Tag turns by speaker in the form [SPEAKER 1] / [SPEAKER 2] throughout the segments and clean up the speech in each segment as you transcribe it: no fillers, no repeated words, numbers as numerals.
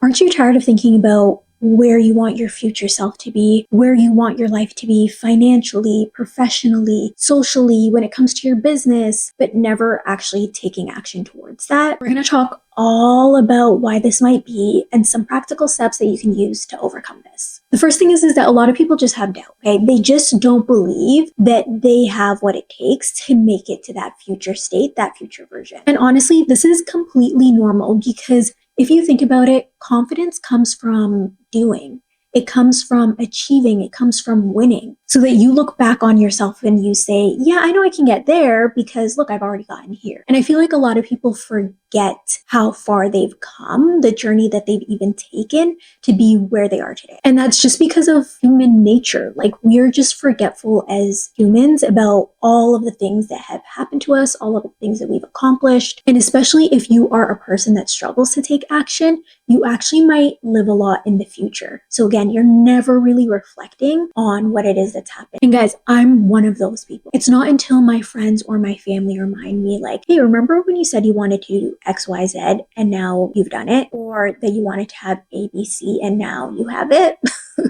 [SPEAKER 1] Aren't you tired of thinking about where you want your future self to be, where you want your life to be financially, professionally, socially, when it comes to your business, but never actually taking action towards that? We're going to talk all about why this might be and some practical steps that you can use to overcome this. The first thing is that a lot of people just have doubt, okay? They just don't believe that they have what it takes to make it to that future state, that future version. And honestly, this is completely normal because if you think about it, confidence comes from doing. It comes from achieving. It comes from winning. So that you look back on yourself and you say, yeah, I know I can get there because look, I've already gotten here. And I feel like a lot of people forget how far they've come, the journey that they've even taken to be where they are today. And that's just because of human nature. Like we're just forgetful as humans about all of the things that have happened to us, all of the things that we've accomplished. And especially if you are a person that struggles to take action, you actually might live a lot in the future. So again, you're never really reflecting on what it is that's happening. And guys, I'm one of those people. It's not until my friends or my family remind me like, hey, remember when you said you wanted to do X, Y, Z and now you've done it? Or that you wanted to have A, B, C and now you have it?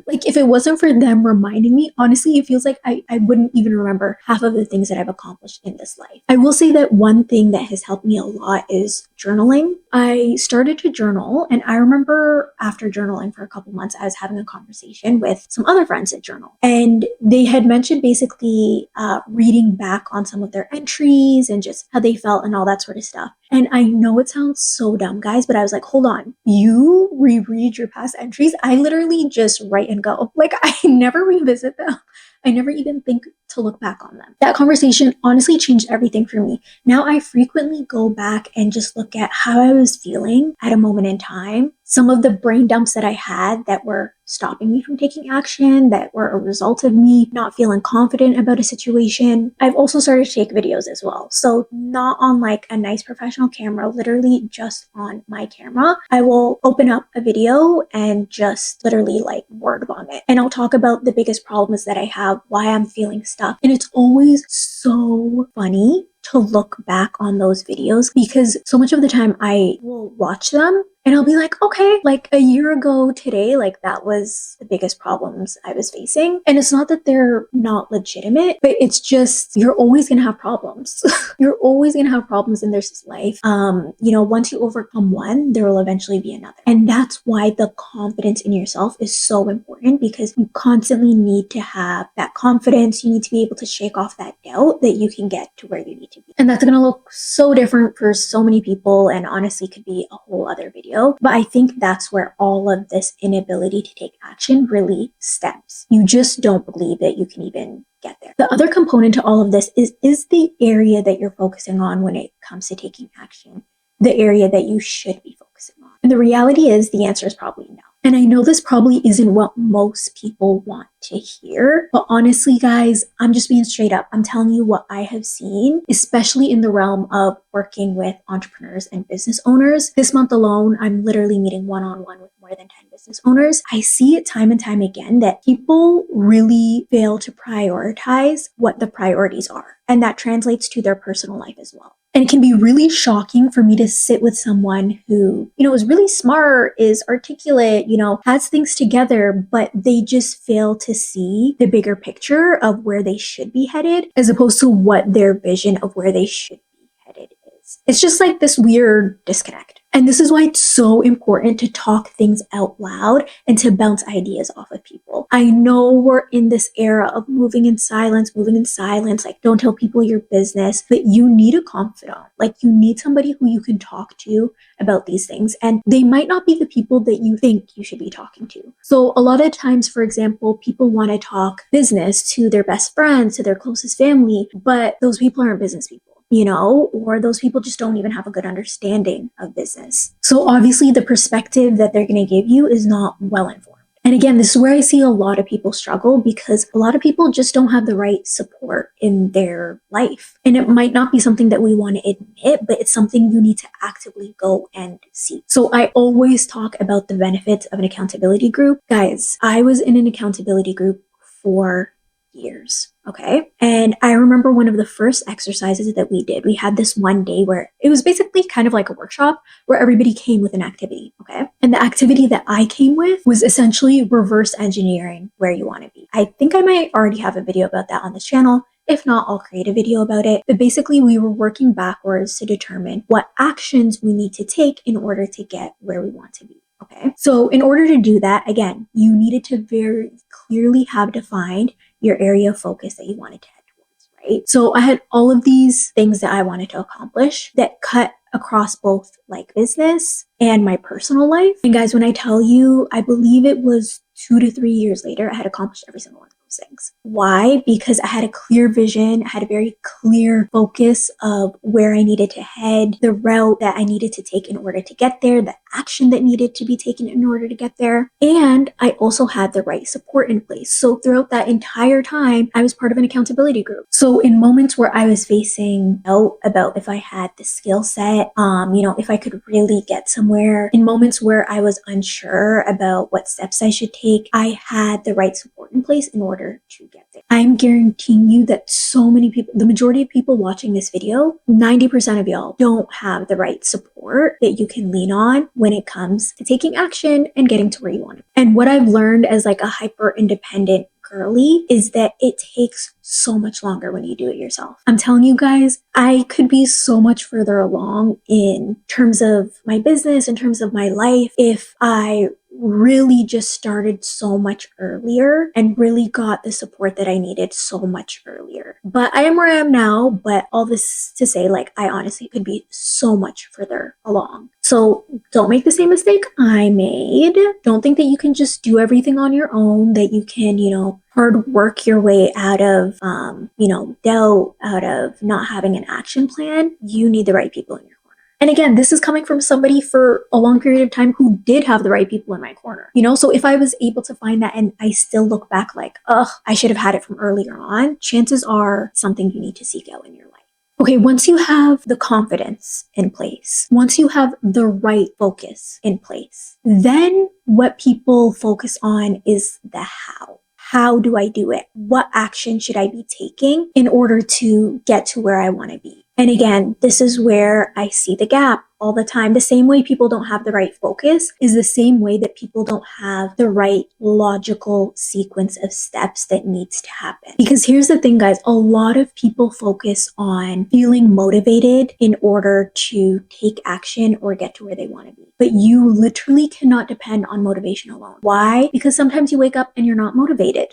[SPEAKER 1] Like if it wasn't for them reminding me, honestly, it feels like I wouldn't even remember half of the things that I've accomplished in this life. I will say that one thing that has helped me a lot is journaling. I started to journal and I remember after journaling for a couple months, I was having a conversation with some other friends that journal. And they had mentioned basically reading back on some of their entries and just how they felt and all that sort of stuff. And I know it sounds so dumb, guys, but I was like, hold on, you reread your past entries? I literally just write and go. Like I never revisit them. I never even think to look back on them. That conversation honestly changed everything for me. Now I frequently go back and just look at how I was feeling at a moment in time, some of the brain dumps that I had that were stopping me from taking action, that were a result of me not feeling confident about a situation. I've also started to take videos as well. So not on like a nice professional camera, literally just on my camera. I will open up a video and just literally like word vomit. And I'll talk about the biggest problems that I have, why I'm feeling stuck. And it's always so funny to look back on those videos because so much of the time I will watch them and I'll be like, okay, like a year ago today, like that was the biggest problems I was facing. And it's not that they're not legitimate, but it's just, you're always going to have problems. You're always going to have problems in this life. Once you overcome one, there will eventually be another. And that's why the confidence in yourself is so important because you constantly need to have that confidence. You need to be able to shake off that doubt that you can get to where you need to be. And that's going to look so different for so many people and honestly could be a whole other video. But I think that's where all of this inability to take action really stems. You just don't believe that you can even get there. The other component to all of this is the area that you're focusing on when it comes to taking action, the area that you should be focusing on. And the reality is the answer is probably no. And I know this probably isn't what most people want to hear, but honestly, guys, I'm just being straight up. I'm telling you what I have seen, especially in the realm of working with entrepreneurs and business owners. This month alone, I'm literally meeting one-on-one with more than 10 business owners. I see it time and time again that people really fail to prioritize what the priorities are. And that translates to their personal life as well. And it can be really shocking for me to sit with someone who, is really smart, is articulate, has things together, but they just fail to see the bigger picture of where they should be headed, as opposed to what their vision of where they should be headed is. It's just like this weird disconnect. And this is why it's so important to talk things out loud and to bounce ideas off of people. I know we're in this era of moving in silence, like don't tell people your business, but you need a confidant. Like you need somebody who you can talk to about these things. And they might not be the people that you think you should be talking to. So a lot of times, for example, people want to talk business to their best friends, to their closest family, but those people aren't business people. Or those people just don't even have a good understanding of business. So obviously the perspective that they're going to give you is not well informed. And again, this is where I see a lot of people struggle because a lot of people just don't have the right support in their life. And it might not be something that we want to admit, but it's something you need to actively go and seek. So I always talk about the benefits of an accountability group. Guys, I was in an accountability group for years. Okay. And I remember one of the first exercises that we did, we had this one day where it was basically kind of like a workshop where everybody came with an activity. Okay. And the activity that I came with was essentially reverse engineering where you want to be. I think I might already have a video about that on this channel. If not, I'll create a video about it. But basically, we were working backwards to determine what actions we need to take in order to get where we want to be. Okay. So in order to do that, again, you needed to very clearly have defined your area of focus that you wanted to head towards, right? So I had all of these things that I wanted to accomplish that cut across both like business and my personal life. And guys, when I tell you, I believe it was 2 to 3 years later, I had accomplished every single one of those things. Why? Because I had a clear vision. I had a very clear focus of where I needed to head, the route that I needed to take in order to get there, the action that needed to be taken in order to get there. And I also had the right support in place. So throughout that entire time, I was part of an accountability group. So in moments where I was facing doubt about if I had the skill set, if I could really get somewhere, in moments where I was unsure about what steps I should take, I had the right support in place in order to get there. I'm guaranteeing you that so many people, the majority of people watching this video, 90% of y'all don't have the right support that you can lean on when it comes to taking action and getting to where you want to be. And what I've learned as like a hyper independent girly is that it takes so much longer when you do it yourself. I'm telling you guys, I could be so much further along in terms of my business, in terms of my life, if I really just started so much earlier and really got the support that I needed so much earlier. But I am where I am now, but all this to say, like, I honestly could be so much further along. So don't make the same mistake I made. Don't think that you can just do everything on your own, that you can, hard work your way out of, doubt, out of not having an action plan. You need the right people in your corner. And again, this is coming from somebody for a long period of time who did have the right people in my corner. So if I was able to find that and I still look back like, I should have had it from earlier on, chances are something you need to seek out in your life. Okay, once you have the confidence in place, once you have the right focus in place, then what people focus on is the how. How do I do it? What action should I be taking in order to get to where I want to be? And again, this is where I see the gap all the time. The same way people don't have the right focus is the same way that people don't have the right logical sequence of steps that needs to happen. Because here's the thing, guys, a lot of people focus on feeling motivated in order to take action or get to where they want to be. But you literally cannot depend on motivation alone. Why? Because sometimes you wake up and you're not motivated.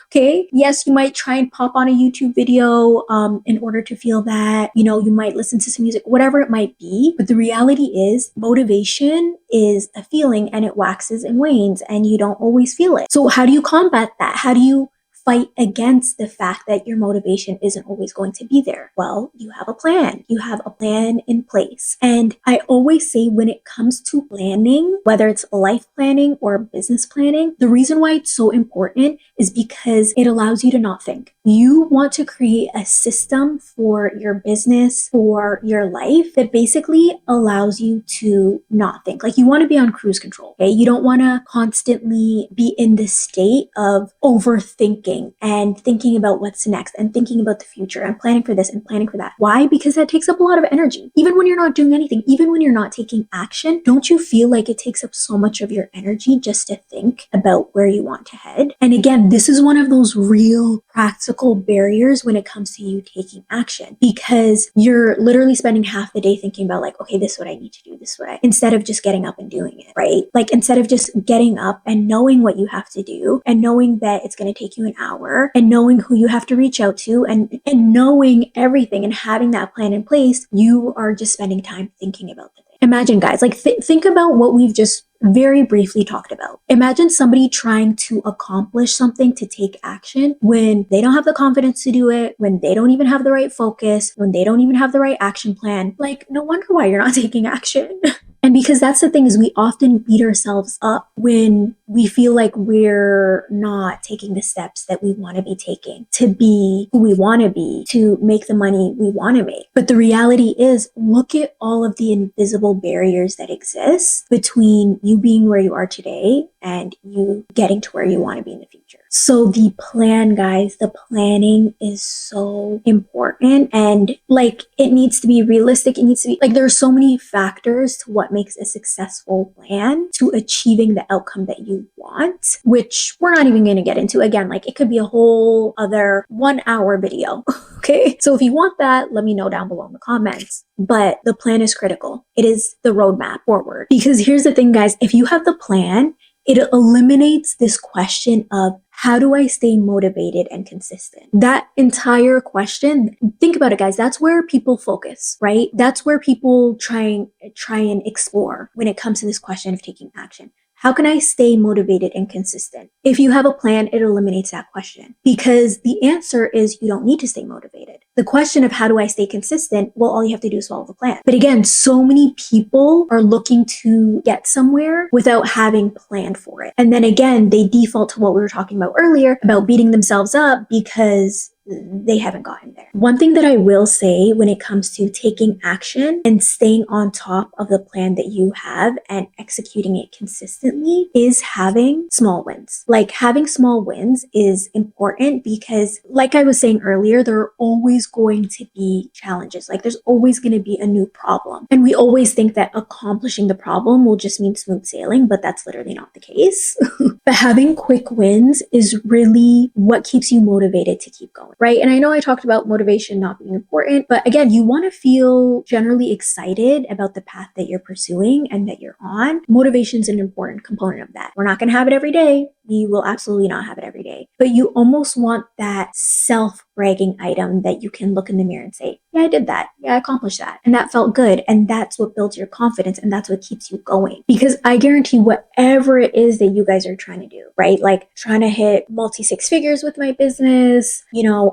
[SPEAKER 1] Okay. Yes, you might try and pop on a YouTube video in order to feel that, you might listen to some music, whatever it might be. But the reality is motivation is a feeling and it waxes and wanes and you don't always feel it. So how do you combat that? How do you fight against the fact that your motivation isn't always going to be there? Well, you have a plan. You have a plan in place. And I always say when it comes to planning, whether it's life planning or business planning, the reason why it's so important is because it allows you to not think. You want to create a system for your business, for your life that basically allows you to not think. Like you want to be on cruise control, okay? You don't want to constantly be in this state of overthinking and thinking about what's next and thinking about the future and planning for this and planning for that. Why? Because that takes up a lot of energy. Even when you're not doing anything, even when you're not taking action, don't you feel like it takes up so much of your energy just to think about where you want to head? And again, this is one of those real practical barriers when it comes to you taking action, because you're literally spending half the day thinking about like, okay, this is what I need to do, this is what instead of just getting up and doing it, right? Like instead of just getting up and knowing what you have to do and knowing that it's going to take you an hour and knowing who you have to reach out to and knowing everything and having that plan in place, you are just spending time thinking about the thing. Imagine, guys, like think about what we've just very briefly talked about. Imagine somebody trying to accomplish something, to take action, when they don't have the confidence to do it, when they don't even have the right focus, when they don't even have the right action plan. Like, no wonder why you're not taking action. And because that's the thing, is we often beat ourselves up when we feel like we're not taking the steps that we want to be taking to be who we want to be, to make the money we want to make. But the reality is, look at all of the invisible barriers that exist between you being where you are today and you getting to where you want to be in the future. So the plan, guys, the planning is so important, and like, it needs to be realistic. It needs to be like, there are so many factors to what makes a successful plan to achieving the outcome that you want, which we're not even going to get into. Again, like, it could be a whole other 1-hour video. Okay. So if you want that, let me know down below in the comments. But the plan is critical. It is the roadmap forward. Because here's the thing, guys, if you have the plan, it eliminates this question of, how do I stay motivated and consistent? That entire question, think about it, guys. That's where people focus, right? That's where people try and explore when it comes to this question of taking action. How can I stay motivated and consistent? If you have a plan, it eliminates that question, because the answer is you don't need to stay motivated. The question of how do I stay consistent? Well, all you have to do is follow the plan. But again, so many people are looking to get somewhere without having planned for it. And then again, they default to what we were talking about earlier about beating themselves up because they haven't gotten there. One thing that I will say when it comes to taking action and staying on top of the plan that you have and executing it consistently is having small wins. Like, having small wins is important because, like I was saying earlier, there are always going to be challenges. Like, there's always going to be a new problem. And we always think that accomplishing the problem will just mean smooth sailing, but that's literally not the case. But having quick wins is really what keeps you motivated to keep going. Right? And I know I talked about motivation not being important, but again, you want to feel generally excited about the path that you're pursuing and that you're on. Motivation is an important component of that. We're not going to have it every day. You will absolutely not have it every day, but you almost want that self-bragging item that you can look in the mirror and say, yeah, I did that. Yeah, I accomplished that. And that felt good. And that's what builds your confidence. And that's what keeps you going. Because I guarantee whatever it is that you guys are trying to do, right? Like, trying to hit multi-six figures with my business,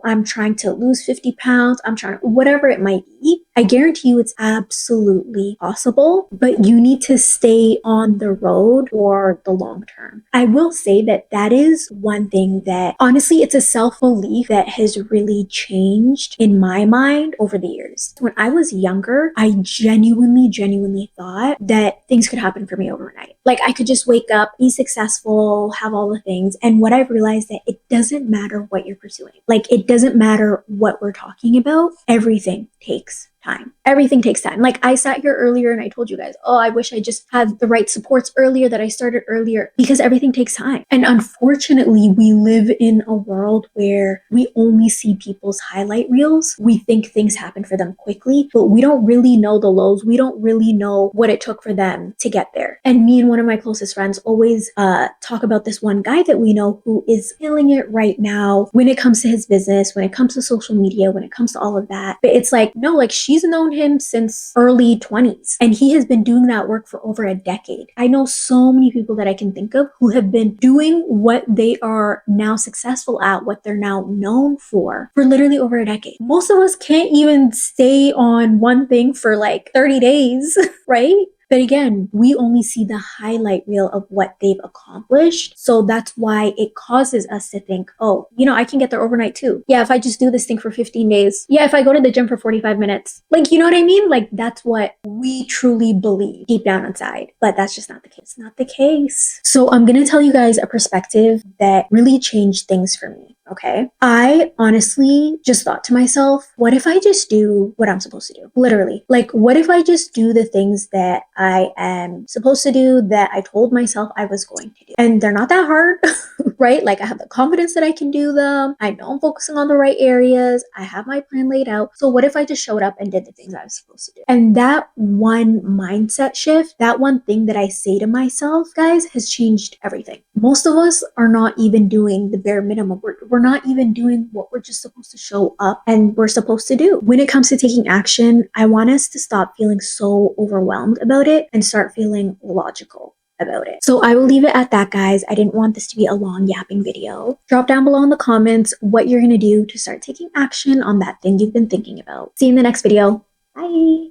[SPEAKER 1] I'm trying to lose 50 pounds. I'm trying to, whatever it might be, I guarantee you it's absolutely possible, but you need to stay on the road for the long term. I will say that is one thing that, honestly, it's a self-belief that has really changed in my mind over the years. When I was younger, I genuinely thought that things could happen for me overnight. Like, I could just wake up, be successful, have all the things. And what I've realized that it doesn't matter what you're pursuing. Like, it doesn't matter what we're talking about. Everything takes time. Everything takes time. Like, I sat here earlier and I told you guys, oh, I wish I just had the right supports earlier, that I started earlier, because everything takes time. And unfortunately, we live in a world where we only see people's highlight reels. We think things happen for them quickly, but we don't really know the lows. We don't really know what it took for them to get there. And me and one of my closest friends always talk about this one guy that we know who is killing it right now when it comes to his business, when it comes to social media, when it comes to all of that. But it's like, no, like, she's known him since early 20s, and he has been doing that work for over a decade. I know so many people that I can think of who have been doing what they are now successful at, what they're now known for literally over a decade. Most of us can't even stay on one thing for like 30 days, right? But again, we only see the highlight reel of what they've accomplished. So that's why it causes us to think, oh, I can get there overnight too. Yeah, if I just do this thing for 15 days. Yeah, if I go to the gym for 45 minutes. Like, you know what I mean? Like, that's what we truly believe deep down inside. But that's just not the case. It's not the case. So I'm going to tell you guys a perspective that really changed things for me. Okay. I honestly just thought to myself, what if I just do what I'm supposed to do? Literally. Like, what if I just do the things that I am supposed to do, that I told myself I was going to do? And they're not that hard, right? Like, I have the confidence that I can do them. I know I'm focusing on the right areas. I have my plan laid out. So what if I just showed up and did the things I was supposed to do? And that one mindset shift, that one thing that I say to myself, guys, has changed everything. Most of us are not even doing the bare minimum. We're not even doing what we're just supposed to show up and we're supposed to do. When it comes to taking action, I want us to stop feeling so overwhelmed about it and start feeling logical about it. So I will leave it at that, guys. I didn't want this to be a long yapping video. Drop down below in the comments what you're going to do to start taking action on that thing you've been thinking about. See you in the next video. Bye.